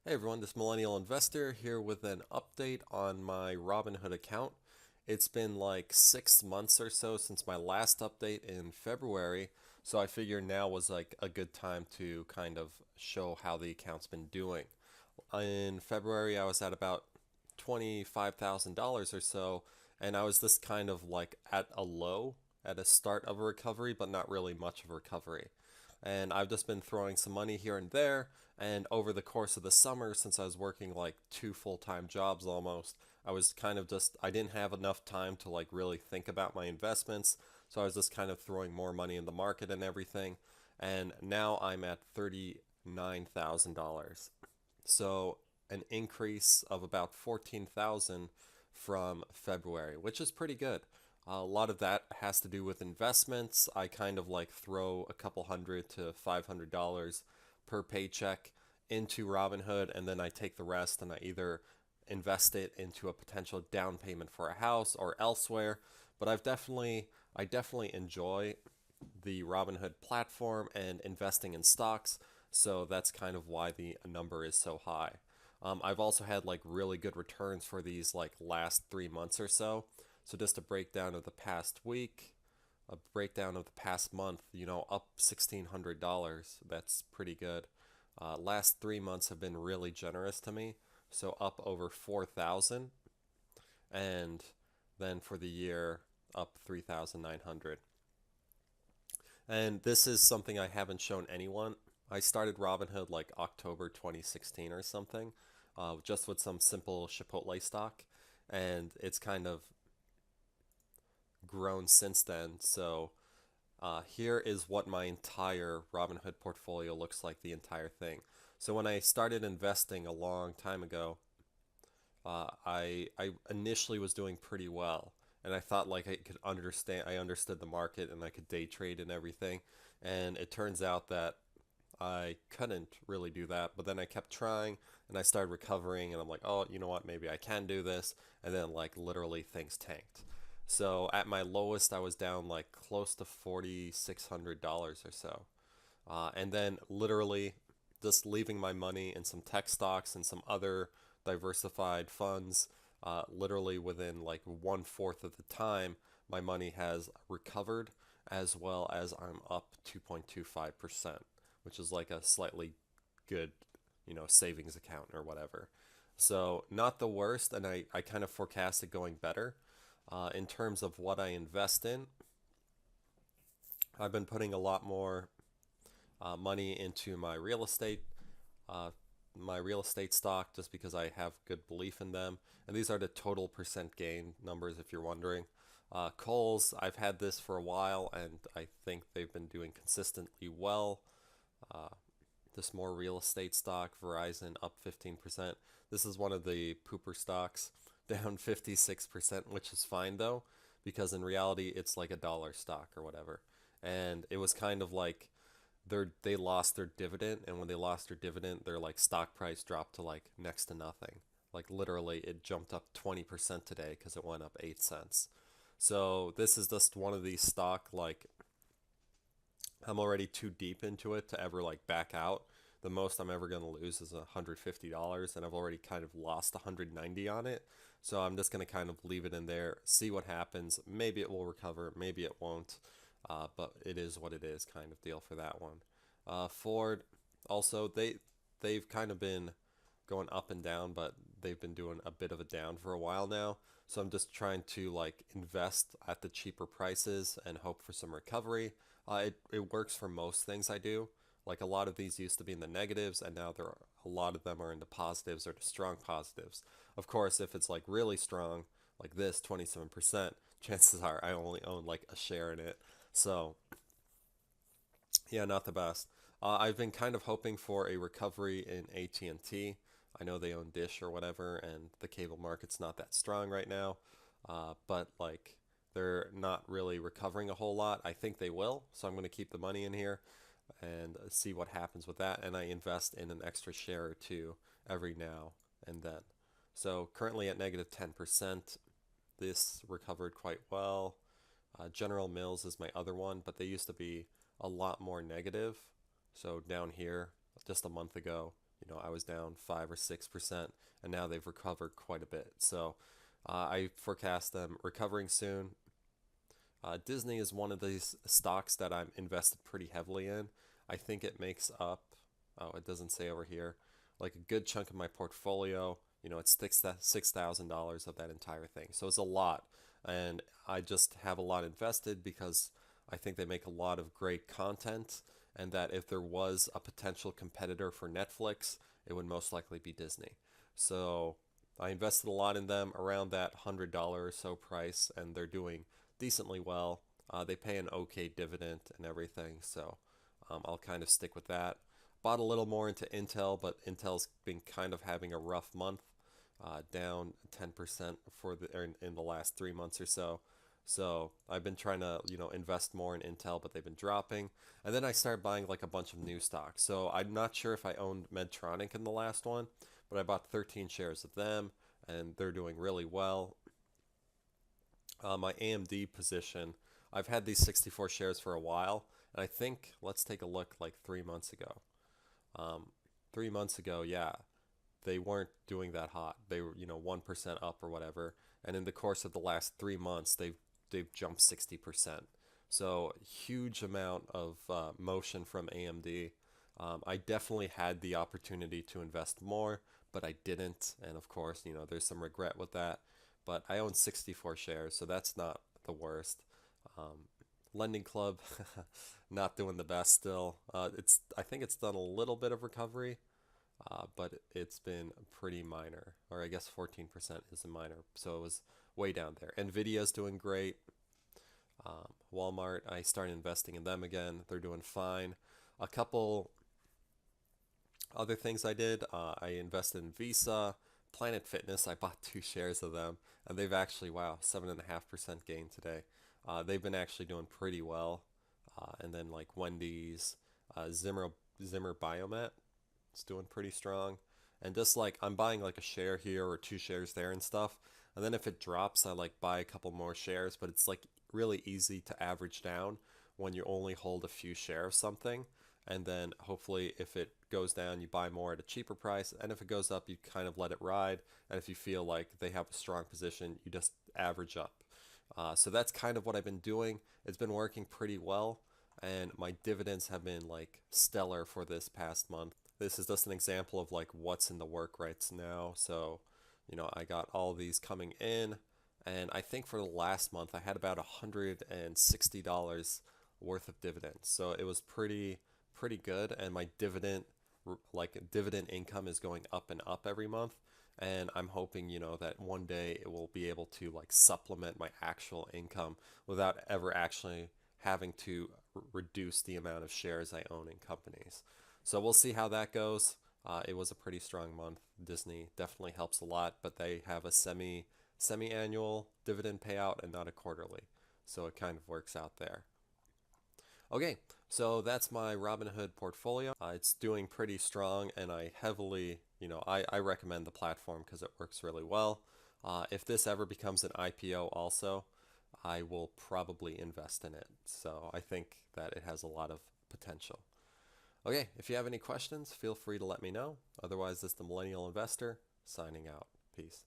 Hey everyone, this Millennial Investor here with an update on my Robinhood account. It's been like 6 months or so since my last update in February, so I figured now was like a good time to kind of show how the account's been doing. In February, I was at about $25,000 or so, and I was just kind of like at a low, at a start of a recovery, but not really much of a recovery. And I've just been throwing some money here and there. And over the course of the summer, since I was working like two full-time jobs almost, I was kind of just, I didn't have enough time to like really think about my investments. So I was just kind of throwing more money in the market and everything. And now I'm at $39,000. So an increase of about 14,000 from February, which is pretty good. A lot of that has to do with investments. I kind of like throw a couple hundred to $500 per paycheck into Robinhood, and then I take the rest and I either invest it into a potential down payment for a house or elsewhere. But I definitely enjoy the Robinhood platform and investing in stocks, so that's kind of why the number is so high. I've also had like really good returns for these like last 3 months or so. So just a breakdown of the past week, a breakdown of the past month, up $1,600. That's pretty good. Last 3 months have been really generous to me, so up over 4,000, and then for the year up 3,900. And this is something I haven't shown anyone. I started Robinhood like October 2016 or something, just with some simple Chipotle stock, and it's kind of grown since then. So here is what my entire Robinhood portfolio looks like, the entire thing. So when I started investing a long time ago, I initially was doing pretty well, and I thought like I understood the market and I could day trade and everything. And it turns out that I couldn't really do that, but then I kept trying and I started recovering, and I'm like, oh, you know what, maybe I can do this. And then like literally things tanked. So at my lowest, I was down like close to $4,600 or so. And then literally just leaving my money in some tech stocks and some other diversified funds, literally within like 1/4 of the time, my money has recovered, as well as I'm up 2.25%, which is like a slightly good, savings account or whatever. So not the worst, and I kind of forecast it going better. In terms of what I invest in, I've been putting a lot more money into uh, my real estate stock, just because I have good belief in them. And these are the total percent gain numbers, if you're wondering. Coles, I've had this for a while, and I think they've been doing consistently well. Uh, this more real estate stock, Verizon, up 15%. This is one of the pooper stocks, down 56%, which is fine though, because in reality, it's like a dollar stock or whatever. And it was kind of like they lost their dividend, and when they lost their dividend, their like stock price dropped to like next to nothing. Like literally, it jumped up 20% today because it went up 8 cents. So this is just one of these stock like I'm already too deep into it to ever like back out. The most I'm ever going to lose is $150, and I've already kind of lost 190 on it. So I'm just going to kind of leave it in there, see what happens. Maybe it will recover, maybe it won't. But it is what it is, kind of deal for that one. Ford, also they've kind of been going up and down, but they've been doing a bit of a down for a while now. So I'm just trying to like invest at the cheaper prices and hope for some recovery. It works for most things I do. Like a lot of these used to be in the negatives, and now a lot of them are in the positives or the strong positives. Of course, if it's like really strong, like this 27%, chances are I only own like a share in it. So yeah, not the best. I've been kind of hoping for a recovery in AT&T. I know they own Dish or whatever, and the cable market's not that strong right now. But like they're not really recovering a whole lot. I think they will, so I'm going to keep the money in here and see what happens with that. And I invest in an extra share or two every now and then. So currently at negative 10%. This recovered quite well. General Mills is my other one, but they used to be a lot more negative. So down here, just a month ago, I was down 5 or 6%, and now they've recovered quite a bit. So I forecast them recovering soon. Disney is one of these stocks that I'm invested pretty heavily in. I think it makes up, oh, it doesn't say over here, like a good chunk of my portfolio. It's $6,000 of that entire thing. So it's a lot. And I just have a lot invested because I think they make a lot of great content, and that if there was a potential competitor for Netflix, it would most likely be Disney. So I invested a lot in them around that $100 or so price, and they're doing decently well. They pay an okay dividend and everything, so I'll kind of stick with that. Bought a little more into Intel, but Intel's been kind of having a rough month, down 10% in the last 3 months or so. So I've been trying to, invest more in Intel, but they've been dropping. And then I started buying like a bunch of new stocks. So I'm not sure if I owned Medtronic in the last one, but I bought 13 shares of them, and they're doing really well. My AMD position, I've had these 64 shares for a while, and I think, let's take a look, like 3 months ago. 3 months ago, yeah, they weren't doing that hot. They were, 1% up or whatever. And in the course of the last 3 months, they've jumped 60%. So huge amount of motion from AMD. I definitely had the opportunity to invest more, but I didn't. And of course, there's some regret with that. But I own 64 shares, so that's not the worst. Lending Club, not doing the best still. I think it's done a little bit of recovery, but it's been pretty minor, or I guess 14% is a minor, so it was way down there. Nvidia's doing great. Walmart, I started investing in them again. They're doing fine. A couple other things I did, I invested in Visa, Planet Fitness. I bought 2 shares of them, and they've actually, wow, 7.5% gain today. They've been actually doing pretty well. And then like Wendy's, Zimmer Biomet, it's doing pretty strong. And just like I'm buying like a share here or 2 shares there and stuff. And then if it drops, I like buy a couple more shares, but it's like really easy to average down when you only hold a few shares of something. And then hopefully if it goes down, you buy more at a cheaper price. And if it goes up, you kind of let it ride. And if you feel like they have a strong position, you just average up. So that's kind of what I've been doing. It's been working pretty well, and my dividends have been like stellar for this past month. This is just an example of like what's in the work right now. So, I got all these coming in, and I think for the last month I had about $160 worth of dividends. So it was pretty good, and my dividend income is going up and up every month. And I'm hoping, that one day it will be able to like supplement my actual income without ever actually having to reduce the amount of shares I own in companies. So we'll see how that goes. It was a pretty strong month. Disney definitely helps a lot, but they have a semi-annual dividend payout and not a quarterly. So it kind of works out there. Okay, so that's my Robinhood portfolio. It's doing pretty strong, and I heavily, I recommend the platform because it works really well. If this ever becomes an IPO also, I will probably invest in it. So I think that it has a lot of potential. Okay, if you have any questions, feel free to let me know. Otherwise, this is the Millennial Investor signing out. Peace.